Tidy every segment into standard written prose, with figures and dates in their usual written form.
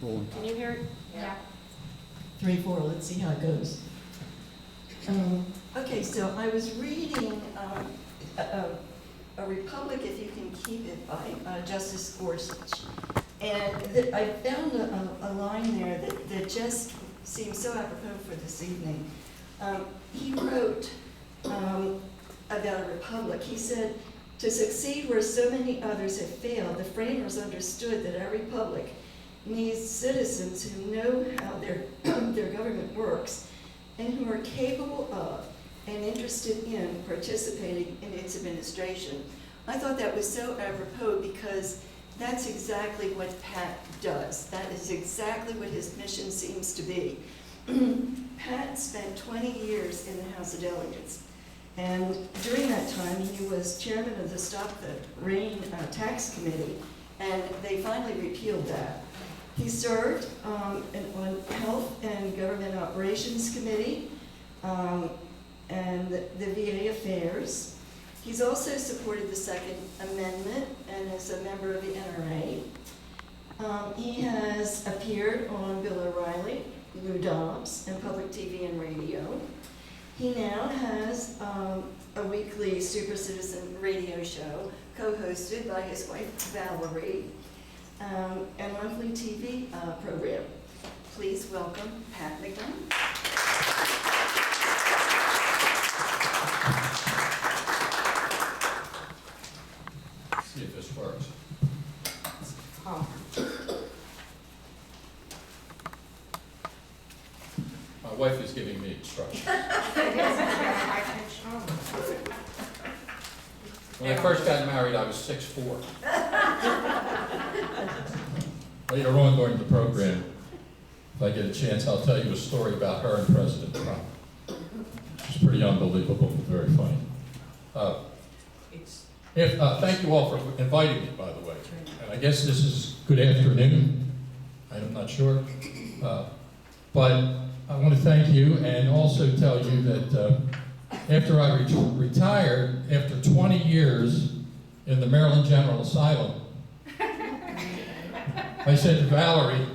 Rolling. Can you hear it? Yeah. 3, 4, let's see how it goes. Okay, so I was reading A Republic If You Can Keep It by Justice Gorsuch. And I found a line there that just seems so apropos for this evening. He wrote about a republic. He said, "To succeed where so many others have failed, the framers understood that our republic needs citizens who know how their government works and who are capable of and interested in participating in its administration." I thought that was so apropos because that's exactly what Pat does. That is exactly what his mission seems to be. Pat spent 20 years in the House of Delegates. And during that time, he was chairman of the Stop the Rain Tax Committee, and they finally repealed that. He served on Health and Government Operations Committee and the VA Affairs. He's also supported the Second Amendment and is a member of the NRA. He has appeared on Bill O'Reilly, McDONOUGH, and public TV and radio. He now has a weekly Super Citizen radio show co-hosted by his wife Valerie, and monthly TV program. Please welcome Pat McDonough. See if this works. My wife is giving me instructions. When I first got married, I was 6'4". Later on during the program, if I get a chance, I'll tell you a story about her and President Trump. It's pretty unbelievable, but very funny. Thank you all for inviting me, by the way. And I guess this is good afternoon. I'm not sure. But I want to thank you and also tell you that after I retired, after 20 years in the Maryland General Asylum, I said to Valerie,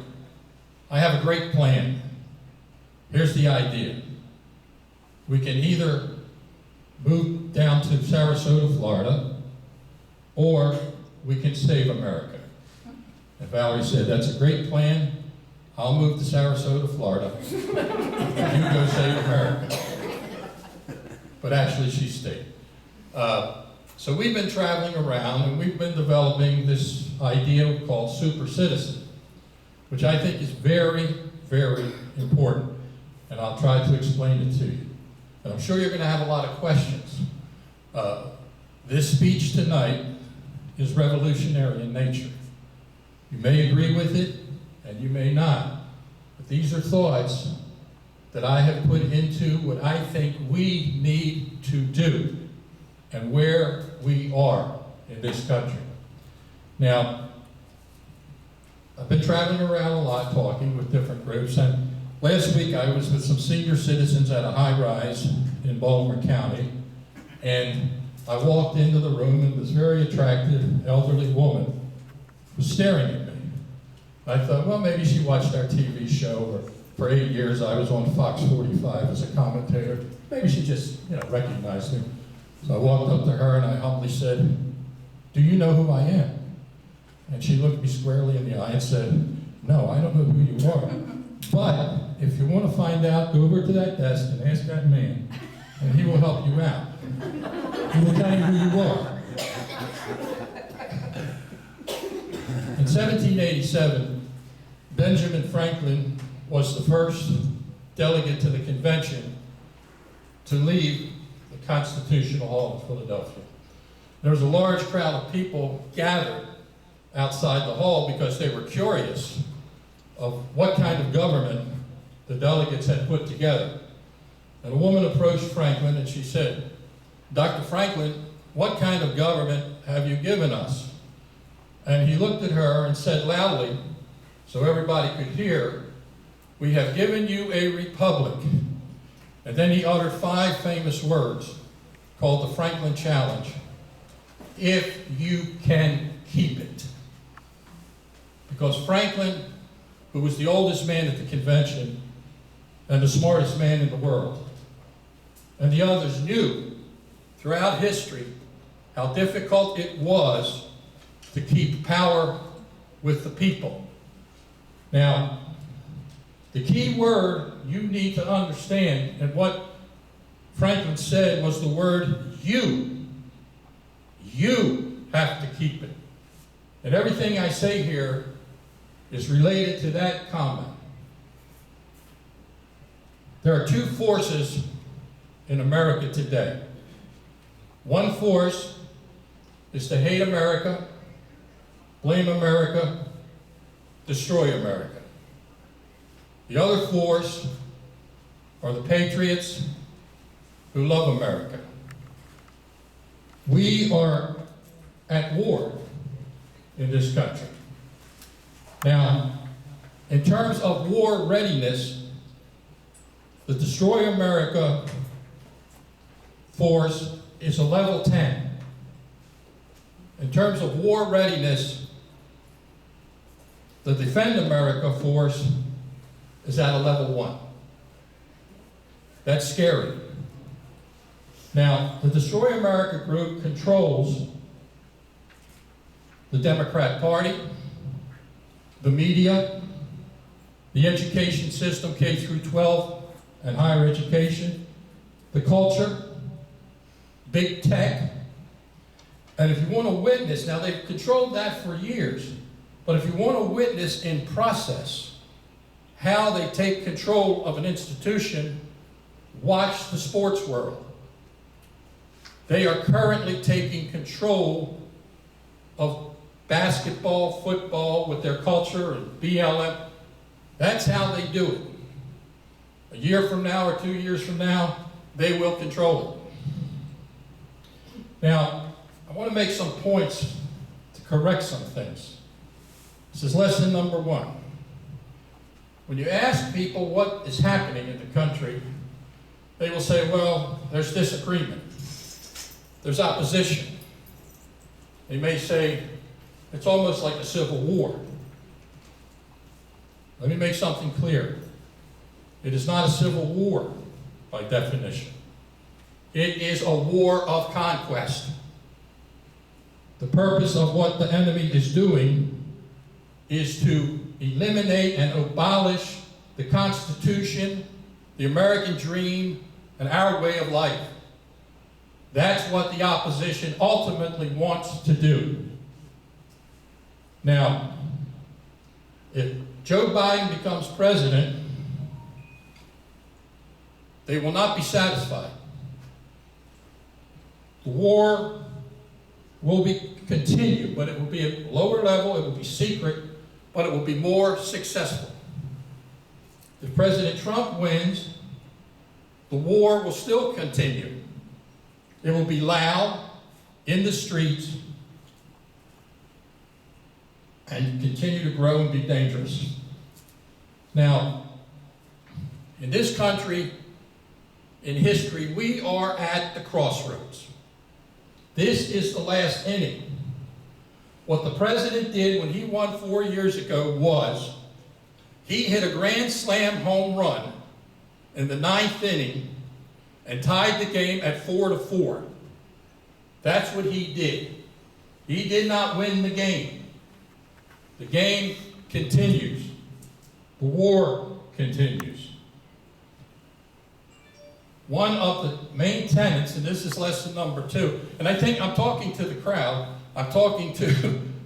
I have a great plan. Here's the idea. We can either move down to Sarasota, Florida, or we can save America. And Valerie said, that's a great plan. I'll move to Sarasota, Florida. You go save America. But actually, she stayed. So we've been traveling around, and we've been developing this idea called super citizen, which I think is very, very important. And I'll try to explain it to you. And I'm sure you're going to have a lot of questions. This speech tonight is revolutionary in nature. You may agree with it, and you may not. But these are thoughts that I have put into what I think we need to do and where we are in this country. Now, I've been traveling around a lot talking with different groups, and last week I was with some senior citizens at a high-rise in Baltimore County, and I walked into the room and this very attractive elderly woman was staring at me. I thought, well, maybe she watched our TV show, or for 8 years I was on Fox 45 as a commentator. Maybe she just, recognized me. So I walked up to her and I humbly said, do you know who I am? And she looked me squarely in the eye and said, no, I don't know who you are. But if you want to find out, go over to that desk and ask that man, and he will help you out. He will tell you who you are. In 1787, Benjamin Franklin was the first delegate to the convention to leave the Constitutional Hall in Philadelphia. There was a large crowd of people gathered outside the hall because they were curious of what kind of government the delegates had put together. And a woman approached Franklin and she said, Dr. Franklin, what kind of government have you given us? And he looked at her and said loudly, so everybody could hear, we have given you a republic. And then he uttered 5 famous words called the Franklin Challenge. If you can keep it. Because Franklin who was the oldest man at the convention and the smartest man in the world. And the others knew throughout history how difficult it was to keep power with the people. Now, the key word you need to understand, and what Franklin said, was the word you. You have to keep it. And everything I say here is related to that comment. There are two forces in America today. One force is to hate America, blame America, destroy America. The other force are the patriots who love America. We are at war in this country. Now, in terms of war readiness, the Destroy America force is a level 10. In terms of war readiness, the Defend America force is at a level 1. That's scary. Now, the Destroy America group controls the Democrat Party, the media, the education system, K through 12 and higher education, the culture, big tech. And if you want to witness, now they've controlled that for years, but if you want to witness in process how they take control of an institution, watch the sports world. They are currently taking control of basketball, football, with their culture and BLM. That's how they do it. A year from now or 2 years from now, they will control it. Now, I want to make some points to correct some things. This is lesson number 1. When you ask people what is happening in the country, they will say, well, there's disagreement. There's opposition. They may say, it's almost like a civil war. Let me make something clear. It is not a civil war by definition. It is a war of conquest. The purpose of what the enemy is doing is to eliminate and abolish the Constitution, the American dream, and our way of life. That's what the opposition ultimately wants to do. Now, if Joe Biden becomes president, they will not be satisfied. The war will continue, but it will be at a lower level, it will be secret, but it will be more successful. If President Trump wins, the war will still continue. It will be loud in the streets and continue to grow and be dangerous. Now, in this country, in history, we are at the crossroads. This is the last inning. What the president did when he won 4 years ago was he hit a grand slam home run in the 9th inning and tied the game at 4-4. That's what he did. He did not win the game. The game continues. The war continues. One of the main tenets, and this is lesson number 2, and I think I'm talking to the crowd, I'm talking to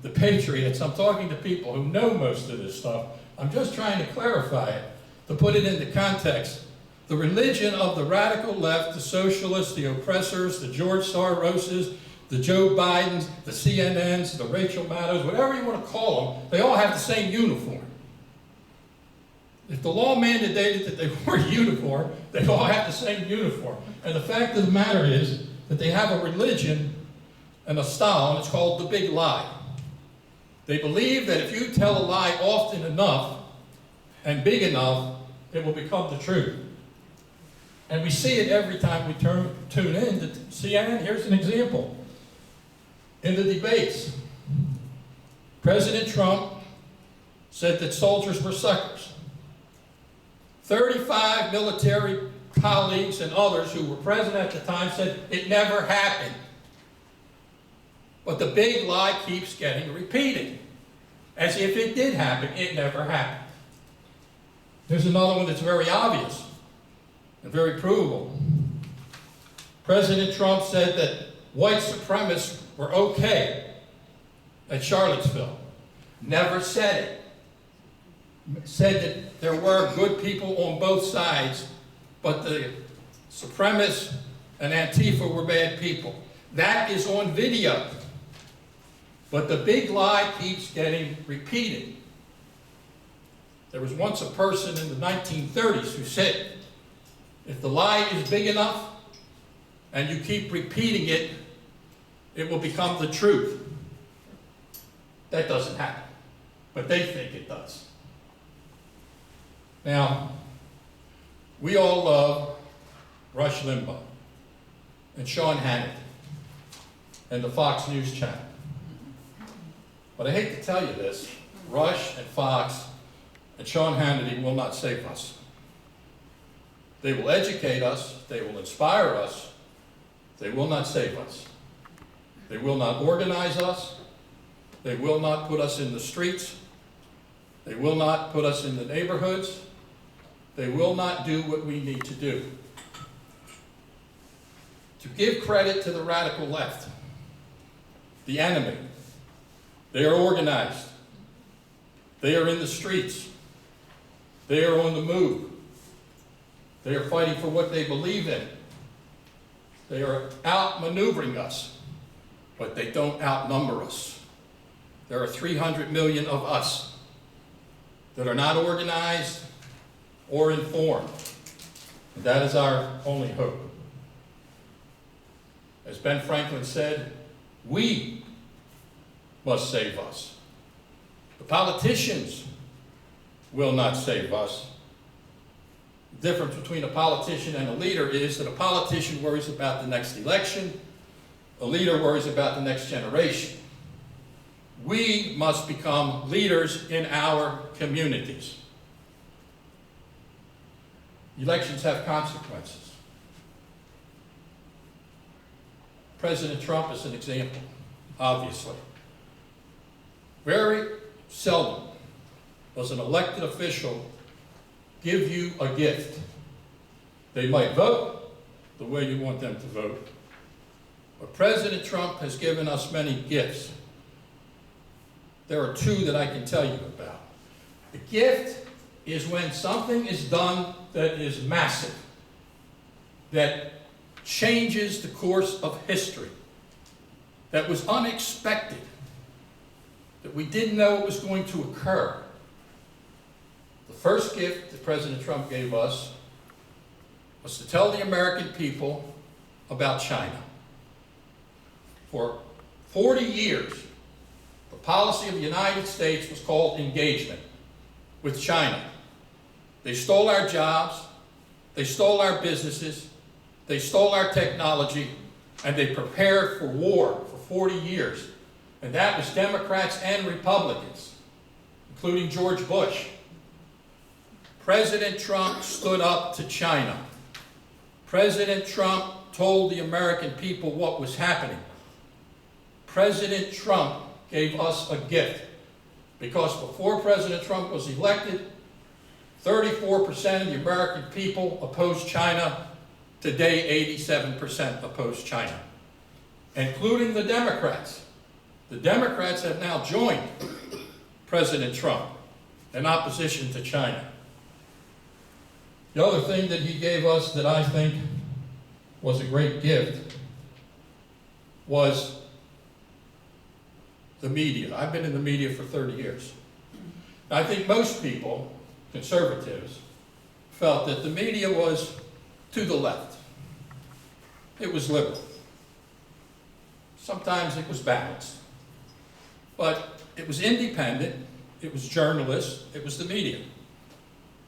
the patriots, I'm talking to people who know most of this stuff. I'm just trying to clarify it, to put it into context. The religion of the radical left, the socialists, the oppressors, the George Soroses, the Joe Bidens, the CNNs, the Rachel Maddows, whatever you want to call them, they all have the same uniform. If the law mandated that they wear a uniform, they all have the same uniform. And the fact of the matter is that they have a religion and a style, and it's called the big lie. They believe that if you tell a lie often enough and big enough, it will become the truth. And we see it every time we tune in to CNN. Here's an example. In the debates, President Trump said that soldiers were suckers. 35 military colleagues and others who were present at the time said it never happened. But the big lie keeps getting repeated, as if it did happen. It never happened. There's another one that's very obvious and very provable. President Trump said that white supremacists were okay at Charlottesville. Never said it. Said that there were good people on both sides, but the supremacists and Antifa were bad people. That is on video. But the big lie keeps getting repeated. There was once a person in the 1930s who said, if the lie is big enough and you keep repeating it, it will become the truth. That doesn't happen, but they think it does. Now, we all love Rush Limbaugh and Sean Hannity and the Fox News channel. But I hate to tell you this, Rush and Fox and Sean Hannity will not save us. They will educate us, they will inspire us, they will not save us. They will not organize us, they will not put us in the streets, they will not put us in the neighborhoods, they will not do what we need to do. To give credit to the radical left, the enemy, they are organized, they are in the streets, they are on the move, they are fighting for what they believe in, they are outmaneuvering us, but they don't outnumber us. There are 300 million of us that are not organized or informed. And that is our only hope. As Ben Franklin said, we must save us. The politicians will not save us. The difference between a politician and a leader is that a politician worries about the next election, a leader worries about the next generation. We must become leaders in our communities. Elections have consequences. President Trump is an example, obviously. Very seldom does an elected official give you a gift. They might vote the way you want them to vote, but President Trump has given us many gifts. There are two that I can tell you about. The gift is when something is done that is massive, that changes the course of history, that was unexpected, that we didn't know it was going to occur. The first gift that President Trump gave us was to tell the American people about China. For 40 years, the policy of the United States was called engagement with China. They stole our jobs, they stole our businesses, they stole our technology, and they prepared for war for 40 years. And that was Democrats and Republicans, including George Bush. President Trump stood up to China. President Trump told the American people what was happening. President Trump gave us a gift, because before President Trump was elected, 34% of the American people opposed China. Today, 87% oppose China, including the Democrats. The Democrats have now joined President Trump in opposition to China. The other thing that he gave us that I think was a great gift was the media. I've been in the media for 30 years. I think most people, conservatives, felt that the media was to the left. It was liberal. Sometimes it was balanced. But it was independent, it was journalists, it was the media.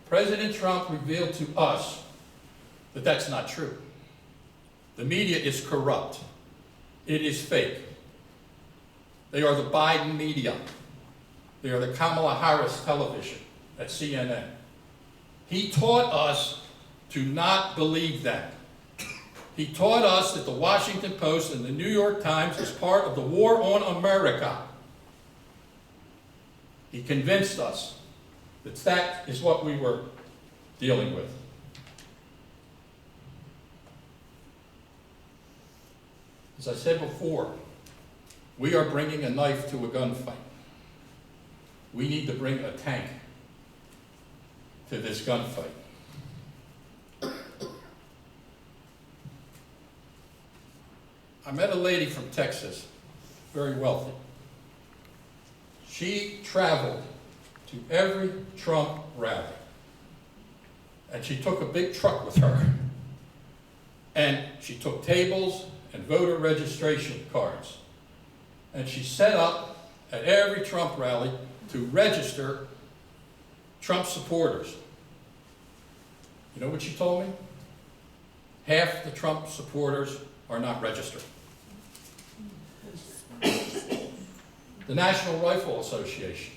President Trump revealed to us that that's not true. The media is corrupt. It is fake. They are the Biden media. They are the Kamala Harris television at CNN. He taught us to not believe that. He taught us that the Washington Post and the New York Times is part of the war on America. He convinced us that that is what we were dealing with. As I said before, we are bringing a knife to a gunfight. We need to bring a tank to this gunfight. I met a lady from Texas, very wealthy. She traveled to every Trump rally, and she took a big truck with her, and she took tables and voter registration cards, and she set up at every Trump rally to register Trump supporters. You know what she told me? Half the Trump supporters are not registered. The National Rifle Association.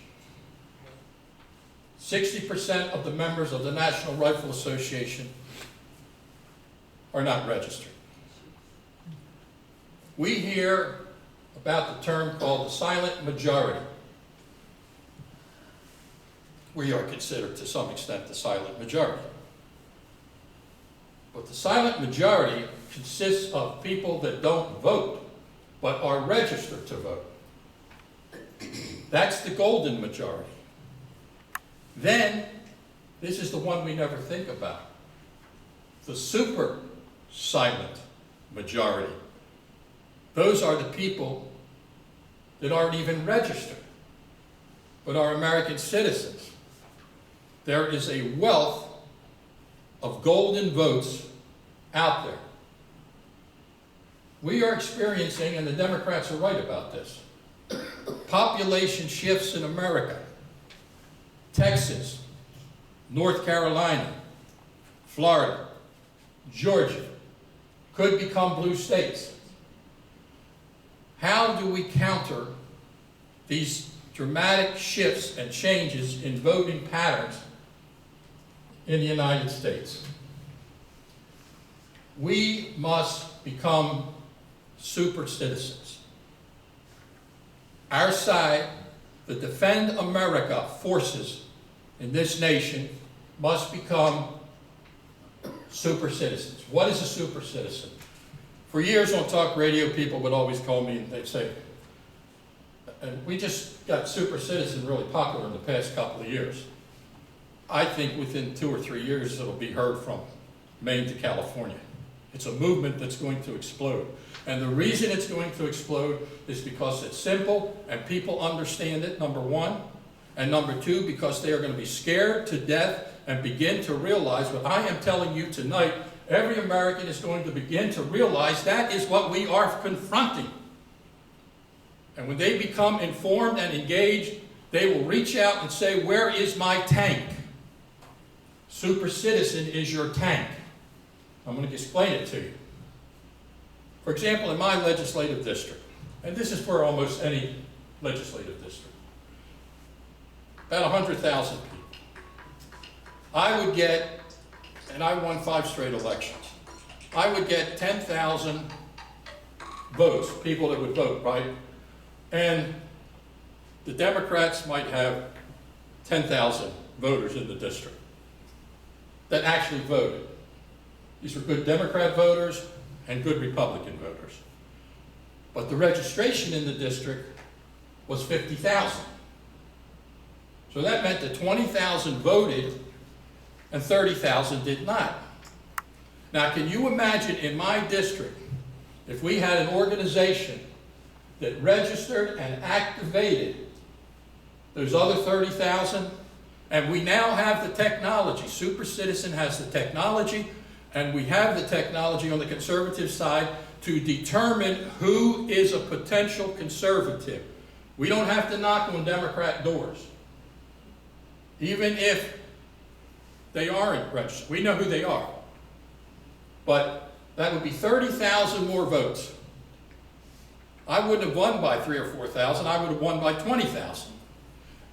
60% of the members of the National Rifle Association are not registered. We hear about the term called the silent majority. We are considered to some extent the silent majority. But the silent majority consists of people that don't vote, but are registered to vote. That's the golden majority. Then, this is the one we never think about, the super silent majority. Those are the people that aren't even registered, but are American citizens. There is a wealth of golden votes out there. We are experiencing, and the Democrats are right about this, population shifts in America. Texas, North Carolina, Florida, Georgia could become blue states. How do we counter these dramatic shifts and changes in voting patterns in the United States? We must become super citizens. Our side, the Defend America forces in this nation, must become super citizens. What is a super citizen? For years on talk radio, people would always call me and they'd say, and we just got super citizen really popular in the past couple of years. I think within 2 or 3 years it'll be heard from Maine to California. It's a movement that's going to explode. And the reason it's going to explode is because it's simple and people understand it, number one. And number two, because they are going to be scared to death and begin to realize what I am telling you tonight. Every American is going to begin to realize that is what we are confronting. And when they become informed and engaged, they will reach out and say, where is my tank? Super citizen is your tank. I'm going to explain it to you. For example, in my legislative district, and this is for almost any legislative district, about 100,000 people. I would get, and I won 5 straight elections, I would get 10,000 votes, people that would vote, right? And the Democrats might have 10,000 voters in the district that actually voted. These were good Democrat voters and good Republican voters. But the registration in the district was 50,000. So that meant that 20,000 voted and 30,000 did not. Now, can you imagine in my district, if we had an organization that registered and activated those other 30,000, and we now have the technology. Super Citizen has the technology, and we have the technology on the conservative side to determine who is a potential conservative. We don't have to knock on Democrat doors. Even if they aren't registered. We know who they are. But that would be 30,000 more votes. I wouldn't have won by 3,000 or 4,000. I would have won by 20,000.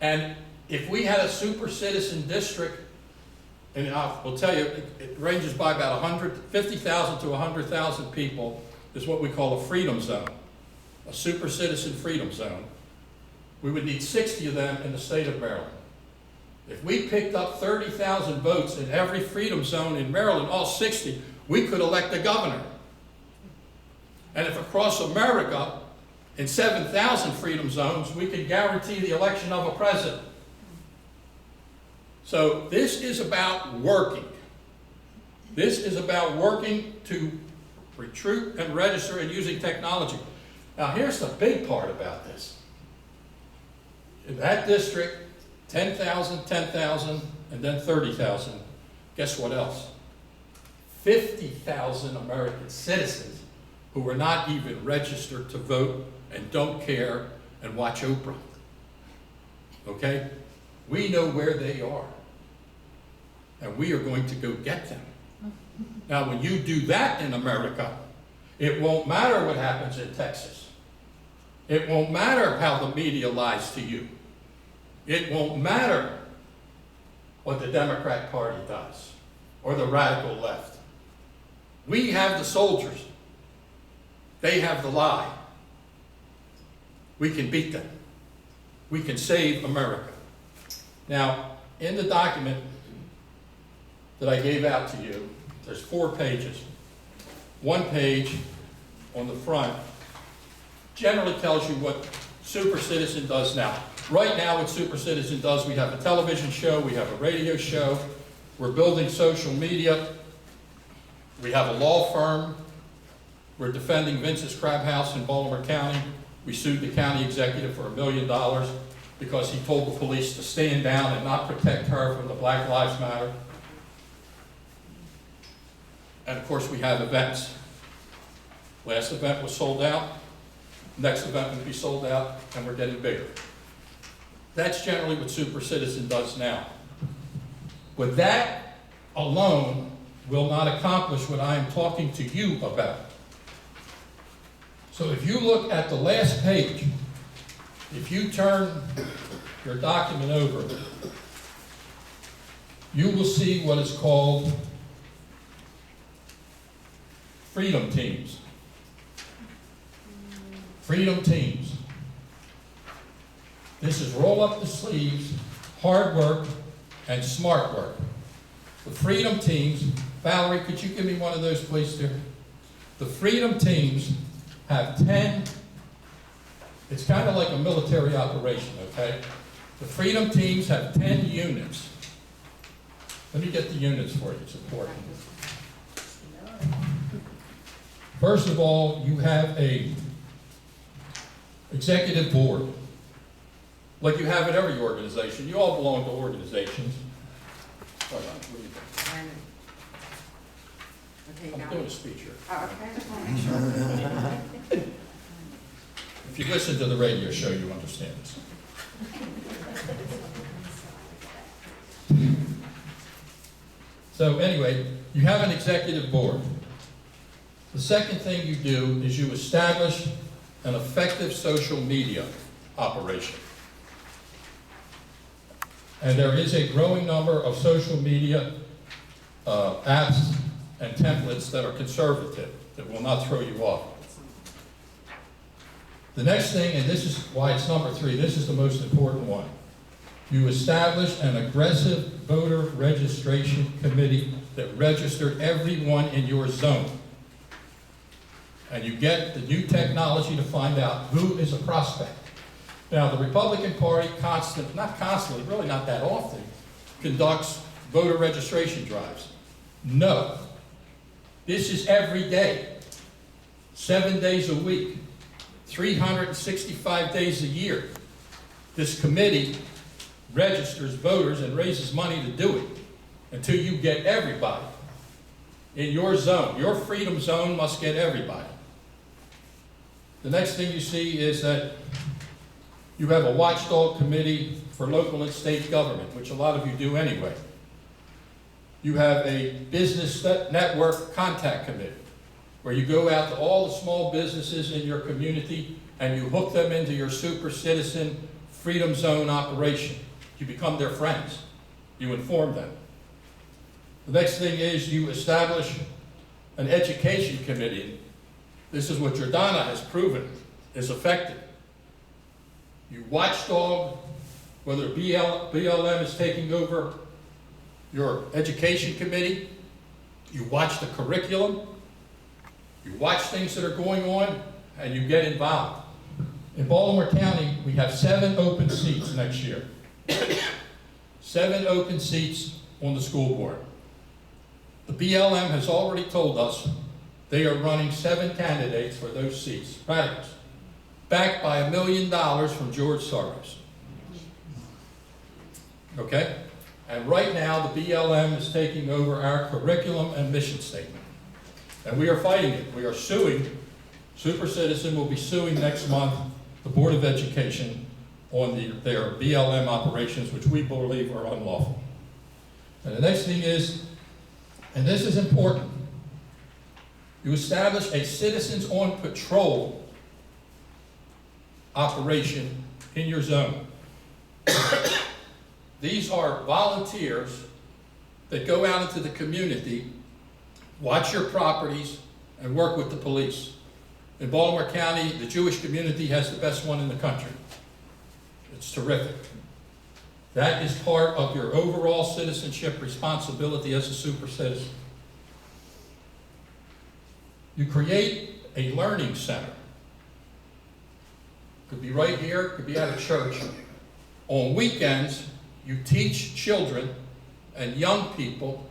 And if we had a super citizen district, and I will tell you, it ranges by about 50,000 to 100,000 people, is what we call a freedom zone, a super citizen freedom zone. We would need 60 of them in the state of Maryland. If we picked up 30,000 votes in every freedom zone in Maryland, all 60, we could elect a governor. And if across America, in 7,000 freedom zones, we could guarantee the election of a president. So this is about working. This is about working to recruit and register and using technology. Now here's the big part about this. In that district, 10,000, 10,000, and then 30,000. Guess what else? 50,000 American citizens who are not even registered to vote and don't care and watch Oprah. Okay? We know where they are. And we are going to go get them. Now, when you do that in America, it won't matter what happens in Texas. It won't matter how the media lies to you. It won't matter what the Democrat Party does or the radical left. We have the soldiers. They have the lie. We can beat them. We can save America. Now, in the document that I gave out to you, there's 4 pages. One page on the front generally tells you what Super Citizen does now. Right now, what Super Citizen does, we have a television show, we have a radio show, we're building social media, we have a law firm, we're defending Vince's Crab House in Baltimore County. We sued the county executive for $1 million because he told the police to stand down and not protect her from the Black Lives Matter. And of course, we have events. Last event was sold out. Next event will be sold out, and we're getting bigger. That's generally what Super Citizen does now. But that alone will not accomplish what I am talking to you about. So if you look at the last page, if you turn your document over, you will see what is called freedom teams. Freedom teams. This is roll up the sleeves, hard work, and smart work. The freedom teams, Valerie, could you give me one of those, please, dear? The freedom teams have 10, it's kind of like a military operation, okay? The freedom teams have 10 units. Let me get the units for you, it's important. First of all, you have a executive board, like you have at every organization. You all belong to organizations. Hold on, what do you think? Okay, I'm doing a speech here. Oh, okay, just want to make sure. If you listen to the radio show, you understand this. So anyway, you have an executive board. The second thing you do is you establish an effective social media operation. And there is a growing number of social media apps and templates that are conservative, that will not throw you off. The next thing, and this is why it's number 3, this is the most important one. You establish an aggressive voter registration committee that registered everyone in your zone. And you get the new technology to find out who is a prospect. Now, the Republican Party not constantly, really not that often, conducts voter registration drives. No. This is every day, 7 days a week, 365 days a year. This committee registers voters and raises money to do it until you get everybody in your zone. Your freedom zone must get everybody. The next thing you see is that you have a watchdog committee for local and state government, which a lot of you do anyway. You have a business network contact committee, where you go out to all the small businesses in your community and you hook them into your Super Citizen Freedom Zone operation. You become their friends. You inform them. The next thing is you establish an education committee. This is what McDONOUGH has proven is effective. You watchdog whether BLM is taking over your education committee. You watch the curriculum. You watch things that are going on, and you get involved. In Baltimore County, we have 7 open seats next year. 7 open seats on the school board. The BLM has already told us they are running 7 candidates for those seats, radicals, backed by $1 million from George Soros. Okay? And right now, the BLM is taking over our curriculum and mission statement. And we are fighting it. We are suing. Super Citizen will be suing next month the Board of Education on their BLM operations, which we believe are unlawful. And the next thing is, and this is important, you establish a Citizens on Patrol operation in your zone. These are volunteers that go out into the community, watch your properties, and work with the police. In Baltimore County, the Jewish community has the best one in the country. It's terrific. That is part of your overall citizenship responsibility as a super citizen. You create a learning center. Could be right here, could be at a church. On weekends, you teach children and young people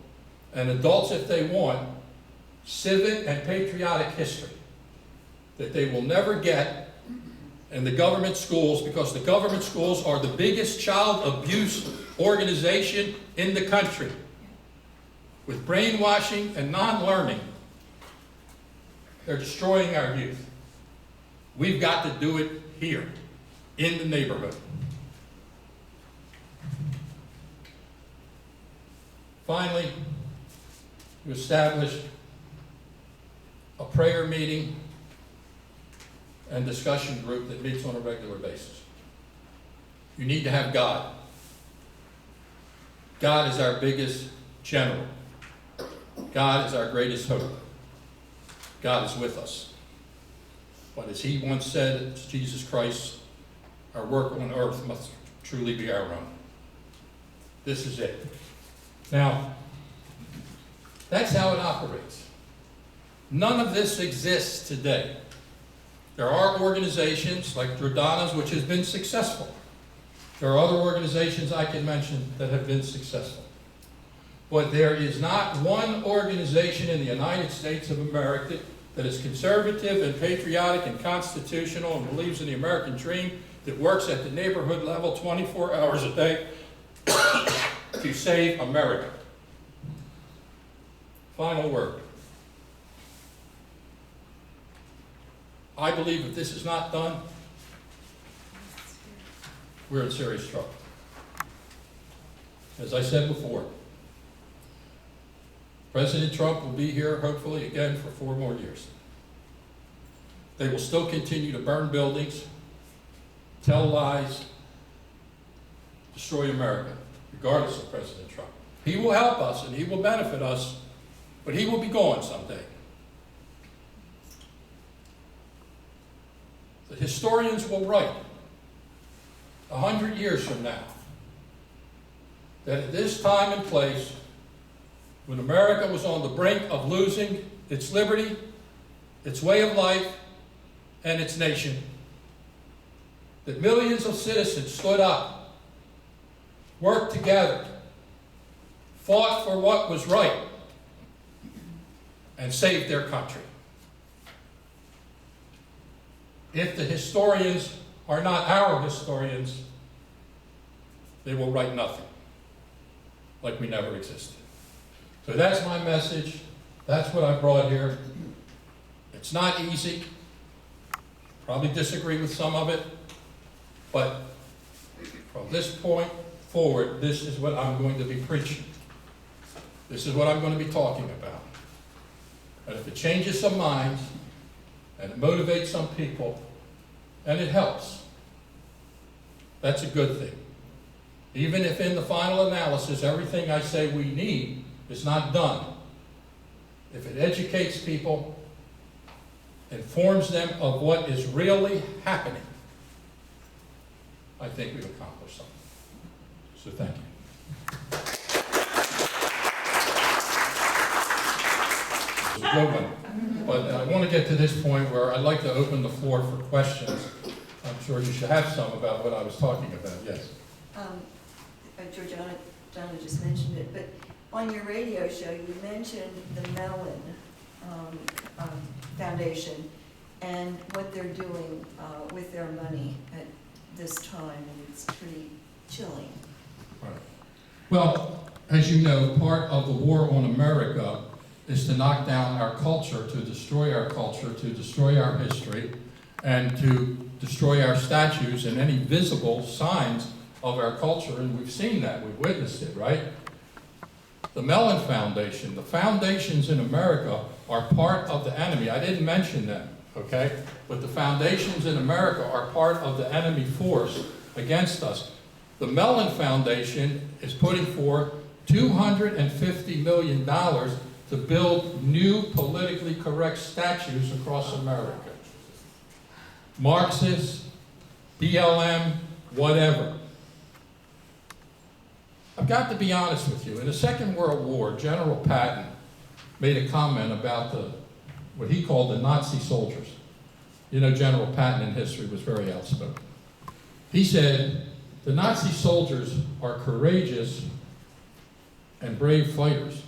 and adults if they want civic and patriotic history that they will never get in the government schools, because the government schools are the biggest child abuse organization in the country. With brainwashing and non-learning, they're destroying our youth. We've got to do it here, in the neighborhood. Finally, you establish a prayer meeting and discussion group that meets on a regular basis. You need to have God. God is our biggest general. God is our greatest hope. God is with us. But as he once said, Jesus Christ, our work on earth must truly be our own. This is it. Now, that's how it operates. None of this exists today. There are organizations like McDonough's, which has been successful. There are other organizations I can mention that have been successful. But there is not one organization in the United States of America that is conservative and patriotic and constitutional and believes in the American dream, that works at the neighborhood level 24 hours a day to save America. Final word. I believe if this is not done, we're in serious trouble. As I said before, President Trump will be here, hopefully, again for 4 more years. They will still continue to burn buildings, tell lies, destroy America, regardless of President Trump. He will help us and he will benefit us, but he will be gone someday. The historians will write 100 years from now that at this time and place, when America was on the brink of losing its liberty, its way of life, and its nation, that millions of citizens stood up, worked together, fought for what was right, and saved their country. If the historians are not our historians, they will write nothing, like we never existed. So that's my message. That's what I brought here. It's not easy. Probably disagree with some of it, but from this point forward, this is what I'm going to be preaching. This is what I'm going to be talking about. And if it changes some minds, and it motivates some people, and it helps, That's a good thing. Even if in the final analysis, everything I say we need is not done. If it educates people, informs them of what is really happening, I think we've accomplished something. So thank you. It's a good one. But I want to get to this point where I'd like to open the floor for questions. I'm sure you should have some about what I was talking about. Yes? Georgiana just mentioned it, but on your radio show, you mentioned the Mellon Foundation and what they're doing with their money at this time, and it's pretty chilling. Right. Well, as you know, part of the war on America is to knock down our culture, to destroy our culture, to destroy our history, and to destroy our statues and any visible signs of our culture, and we've seen that, we've witnessed it, right? The Mellon Foundation, the foundations in America are part of the enemy. I didn't mention them, okay? But the foundations in America are part of the enemy force against us. The Mellon Foundation is putting forth $250 million to build new politically correct statues across America. Marxists, BLM, whatever. I've got to be honest with you. In the Second World War, General Patton made a comment about what he called the Nazi soldiers. You know, General Patton in history was very outspoken. He said, the Nazi soldiers are courageous and brave fighters.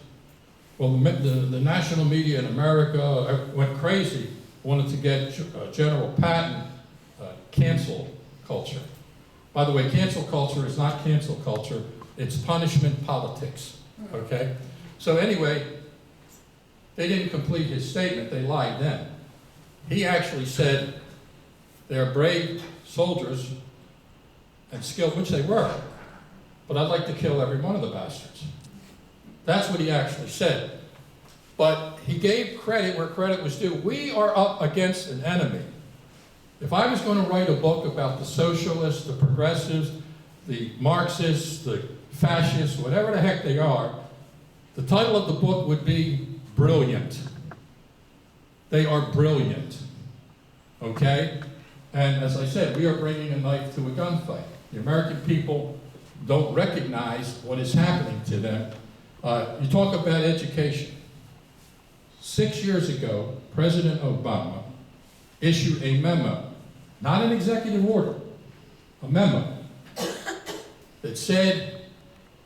Well, the national media in America went crazy, wanted to get General Patton cancel culture. By the way, cancel culture is not cancel culture. It's punishment politics, okay? So anyway, they didn't complete his statement. They lied then. He actually said they're brave soldiers and skilled, which they were. But I'd like to kill every one of the bastards. That's what he actually said. But he gave credit where credit was due. We are up against an enemy. If I was going to write a book about the socialists, the progressives, the Marxists, the fascists, whatever the heck they are, the title of the book would be Brilliant. They are brilliant, okay? And as I said, we are bringing a knife to a gunfight. The American people don't recognize what is happening to them. You talk about education. 6 years ago, President Obama issued a memo, not an executive order, a memo that said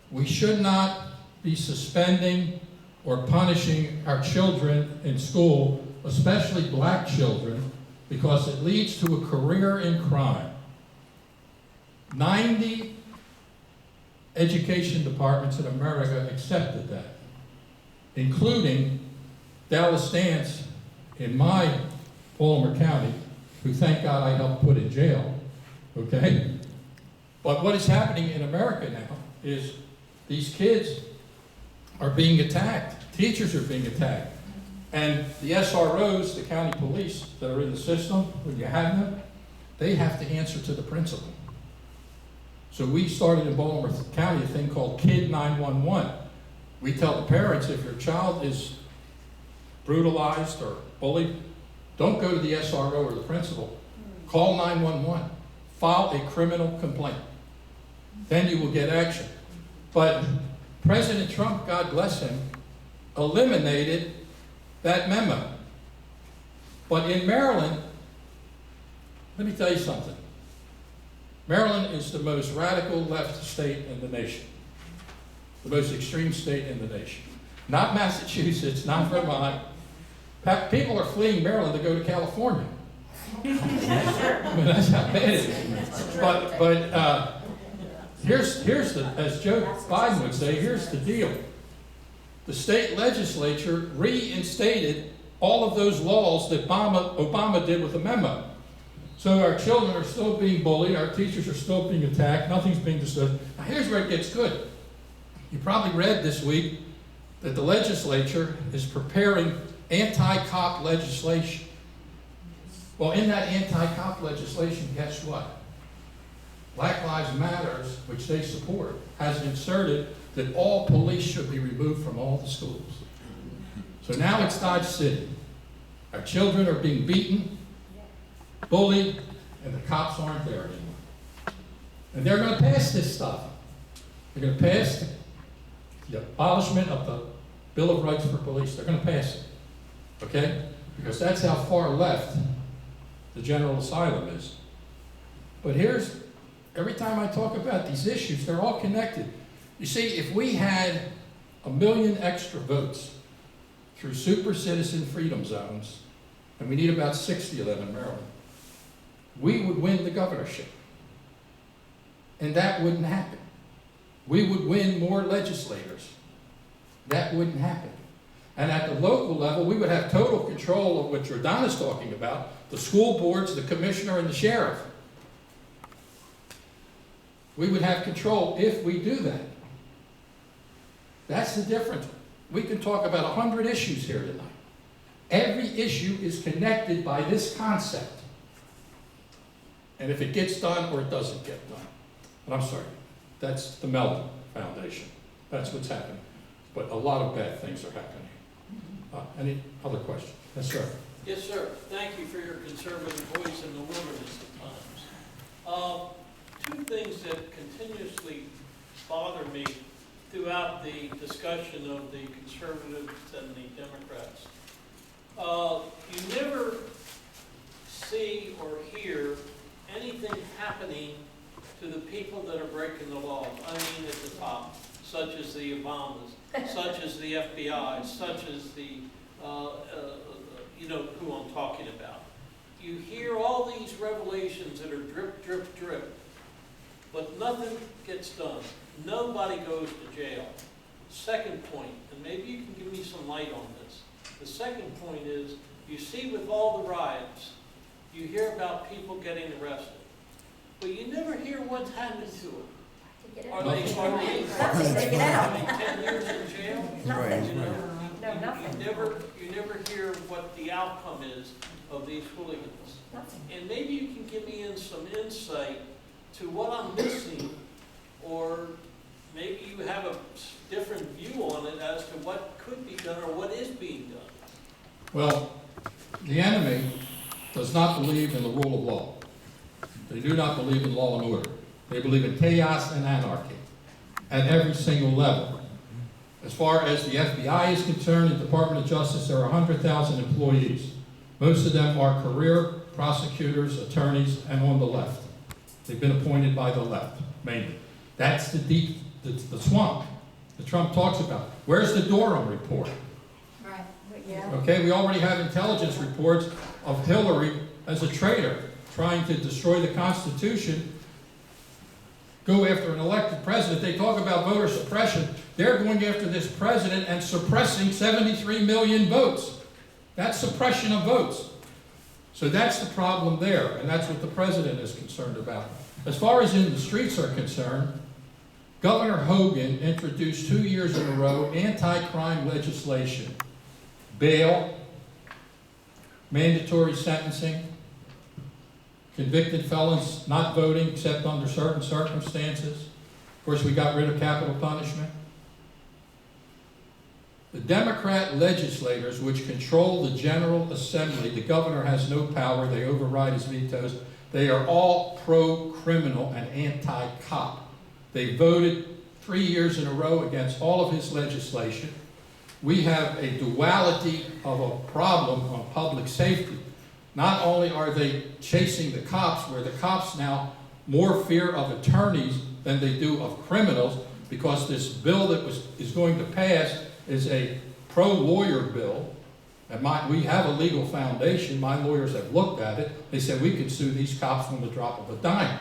we should not be suspending or punishing our children in school, especially black children, because it leads to a career in crime. 90 education departments in America accepted that, including Dallas Stance in my Baltimore County, who thank God I helped put in jail, okay? But what is happening in America now is these kids are being attacked. Teachers are being attacked. And the SROs, the county police that are in the system, when you have them, they have to answer to the principal. So we started in Baltimore County a thing called Kid 911. We tell the parents, if your child is brutalized or bullied, don't go to the SRO or the principal. Call 911. File a criminal complaint. Then you will get action. But President Trump, God bless him, eliminated that memo. But in Maryland, let me tell you something. Maryland is the most radical left state in the nation. The most extreme state in the nation. Not Massachusetts, not Vermont. People are fleeing Maryland to go to California. I mean, that's how bad it is. But here's the, as Joe Biden would say, here's the deal. The state legislature reinstated all of those laws that Obama did with the memo. So our children are still being bullied, our teachers are still being attacked, nothing's being disturbed. Now here's where it gets good. You probably read this week that the legislature is preparing anti-cop legislation. Well, in that anti-cop legislation, guess what? Black Lives Matters, which they support, has inserted that all police should be removed from all the schools. So now it's Dodge City. Our children are being beaten, bullied, and the cops aren't there anymore. And they're going to pass this stuff. They're going to pass the abolishment of the Bill of Rights for police. They're going to pass it. Okay? Because that's how far left the General Asylum is. But every time I talk about these issues, they're all connected. You see, if we had 1 million extra votes through super citizen freedom zones, and we need about 60 of them in Maryland, we would win the governorship. And that wouldn't happen. We would win more legislators. That wouldn't happen. And at the local level, we would have total control of what Jordana's talking about, the school boards, the commissioner, and the sheriff. We would have control if we do that. That's the difference. We can talk about 100 issues here tonight. Every issue is connected by this concept. And if it gets done or it doesn't get done. But I'm sorry, that's the Mellon Foundation. That's what's happening. But a lot of bad things are happening. Any other questions? Yes, sir. Yes, sir. Thank you for your conservative voice in the wilderness at times. Two things that continuously bother me throughout the discussion of the conservatives and the Democrats. You never see or hear anything happening to the people that are breaking the law. I mean at the top, such as the Obamas, such as the FBI, such as the, you know who I'm talking about. You hear all these revelations that are drip, drip, drip, but nothing gets done. Nobody goes to jail. Second point, and maybe you can give me some light on this. The second point is, you see with all the riots, you hear about people getting arrested, but you never hear what's happened to them. Are they 10 years in jail? Nothing. You know, No, nothing. You never hear what the outcome is of these hooligans. Nothing. And maybe you can give me some insight to what I'm missing, or maybe you have a different view on it as to what could be done or what is being done. Well, the enemy does not believe in the rule of law. They do not believe in law and order. They believe in chaos and anarchy at every single level. As far as the FBI is concerned, the Department of Justice, there are 100,000 employees. Most of them are career prosecutors, attorneys, and on the left. They've been appointed by the left, mainly. That's the swamp that Trump talks about. Where's the Durham report? Right. Yeah. Okay, we already have intelligence reports of Hillary as a traitor, trying to destroy the Constitution, go after an elected president. They talk about voter suppression. They're going after this president and suppressing 73 million votes. That's suppression of votes. So that's the problem there, and that's what the president is concerned about. As far as in the streets are concerned, Governor Hogan introduced 2 years in a row anti-crime legislation. Bail, mandatory sentencing, convicted felons not voting except under certain circumstances. Of course, we got rid of capital punishment. The Democrat legislators, which control the General Assembly, the governor has no power, they override his vetoes, they are all pro-criminal and anti-cop. They voted 3 years in a row against all of his legislation. We have a duality of a problem on public safety. Not only are they chasing the cops, where the cops now more fear of attorneys than they do of criminals, because this bill that is going to pass is a pro-lawyer bill. And we have a legal foundation. My lawyers have looked at it. They said we could sue these cops from the drop of a dime.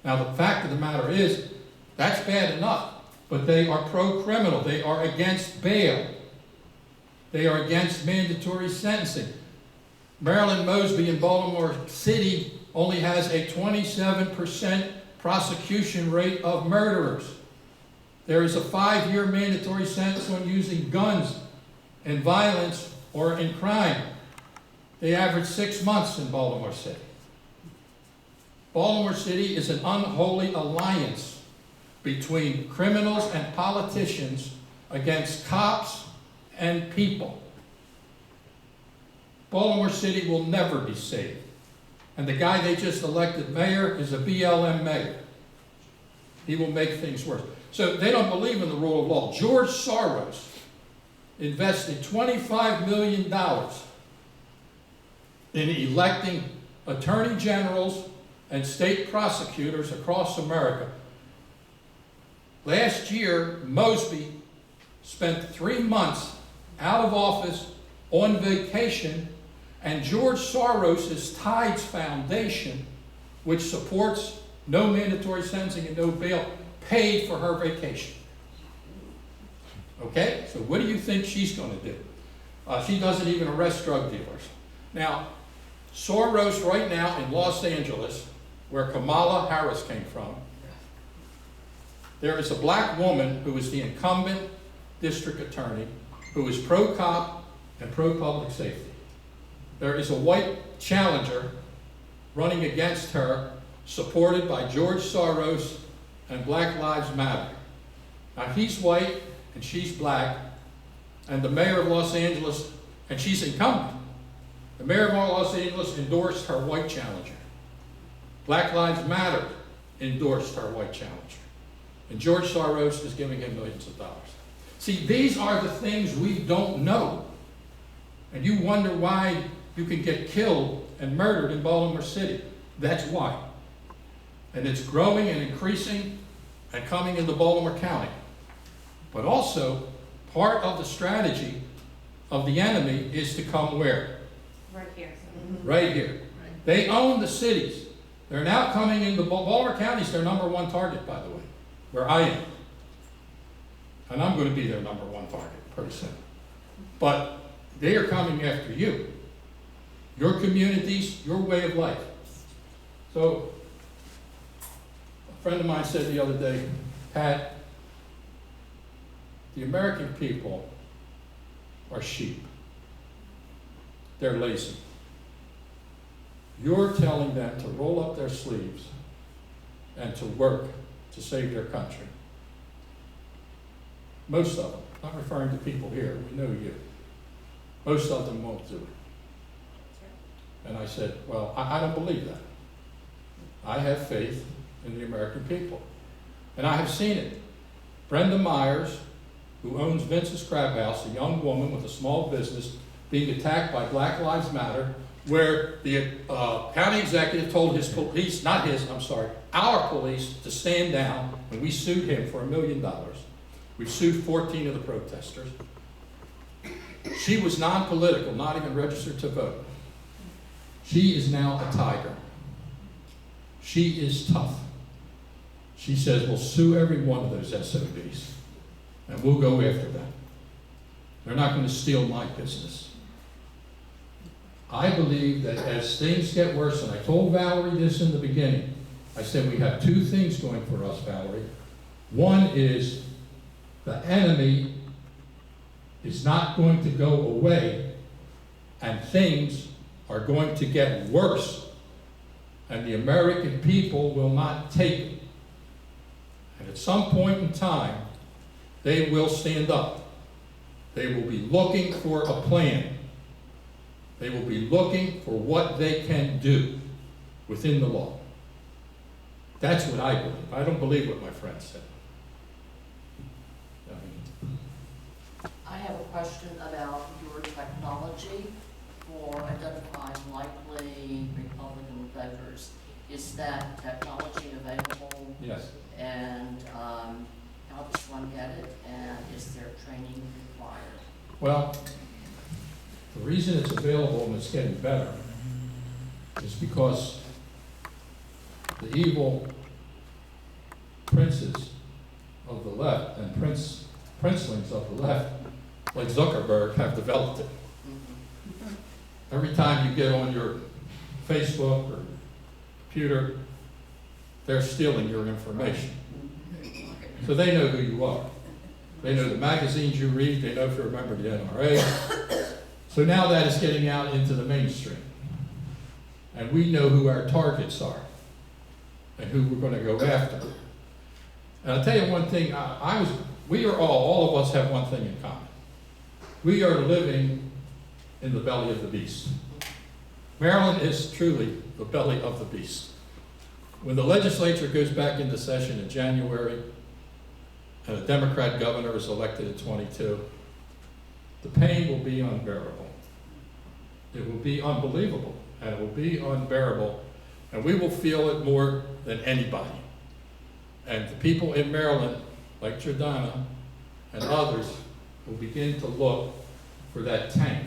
Now, the fact of the matter is, that's bad enough, but they are pro-criminal. They are against bail. They are against mandatory sentencing. Marilyn Mosby in Baltimore City only has a 27% prosecution rate of murderers. There is a 5-year mandatory sentence on using guns in violence or in crime. They average 6 months in Baltimore City. Baltimore City is an unholy alliance between criminals and politicians against cops and people. Baltimore City will never be saved. And the guy they just elected mayor is a BLM mayor. He will make things worse. So they don't believe in the rule of law. George Soros invested $25 million in electing attorney generals and state prosecutors across America. Last year, Mosby spent 3 months out of office on vacation, and George Soros' Tides Foundation, which supports no mandatory sentencing and no bail, paid for her vacation. Okay? So what do you think she's going to do? She doesn't even arrest drug dealers. Now, Soros right now in Los Angeles, where Kamala Harris came from, there is a black woman who is the incumbent district attorney who is pro-cop and pro-public safety. There is a white challenger running against her, supported by George Soros and Black Lives Matter. Now he's white and she's black, and the mayor of Los Angeles, and she's incumbent. The mayor of Los Angeles endorsed her white challenger. Black Lives Matter endorsed her white challenger. And George Soros is giving him millions of dollars. See, these are the things we don't know. And you wonder why you can get killed and murdered in Baltimore City. That's why. And it's growing and increasing and coming into Baltimore County. But also, part of the strategy of the enemy is to come where? Right here. Right here. They own the cities. They're now coming into Baltimore County is their #1 target, by the way, where I am. And I'm going to be their #1 target pretty soon. But they are coming after you. Your communities, your way of life. So, a friend of mine said the other day, Pat, the American people are sheep. They're lazy. You're telling them to roll up their sleeves and to work to save their country. Most of them, not referring to people here, we know you. Most of them won't do it. And I said, well, I don't believe that. I have faith in the American people. And I have seen it. Brenda Myers, who owns Vince's Crab House, a young woman with a small business, being attacked by Black Lives Matter, where the county executive told his police, not his, I'm sorry, our police to stand down, and we sued him for $1 million. We've sued 14 of the protesters. She was non-political, not even registered to vote. She is now a tiger. She is tough. She says, we'll sue every one of those SOBs, and we'll go after them. They're not going to steal my business. I believe that as things get worse, and I told Valerie this in the beginning, I said we have two things going for us, Valerie. One is the enemy is not going to go away, and things are going to get worse, and the American people will not take it. And at some point in time, they will stand up. They will be looking for a plan. They will be looking for what they can do within the law. That's what I believe. I don't believe what my friend said. I have a question about your technology for identifying likely Republican voters. Is that technology available? Yes. And how does one get it? And is there training required? Well, the reason it's available and it's getting better is because the evil princes of the left and princelings of the left, like Zuckerberg, have developed it. Every time you get on your Facebook or computer, they're stealing your information. So they know who you are. They know the magazines you read. They know if you're a member of the NRA. So now that is getting out into the mainstream. And we know who our targets are. and who we're gonna go after. And I'll tell you one thing, we are all of us have one thing in common. We are living in the belly of the beast. Maryland is truly the belly of the beast. When the legislature goes back into session in January, and a Democrat governor is elected in 22, the pain will be unbearable. It will be unbelievable, and it will be unbearable, and we will feel it more than anybody. And the people in Maryland, like Jordana and others, will begin to look for that tank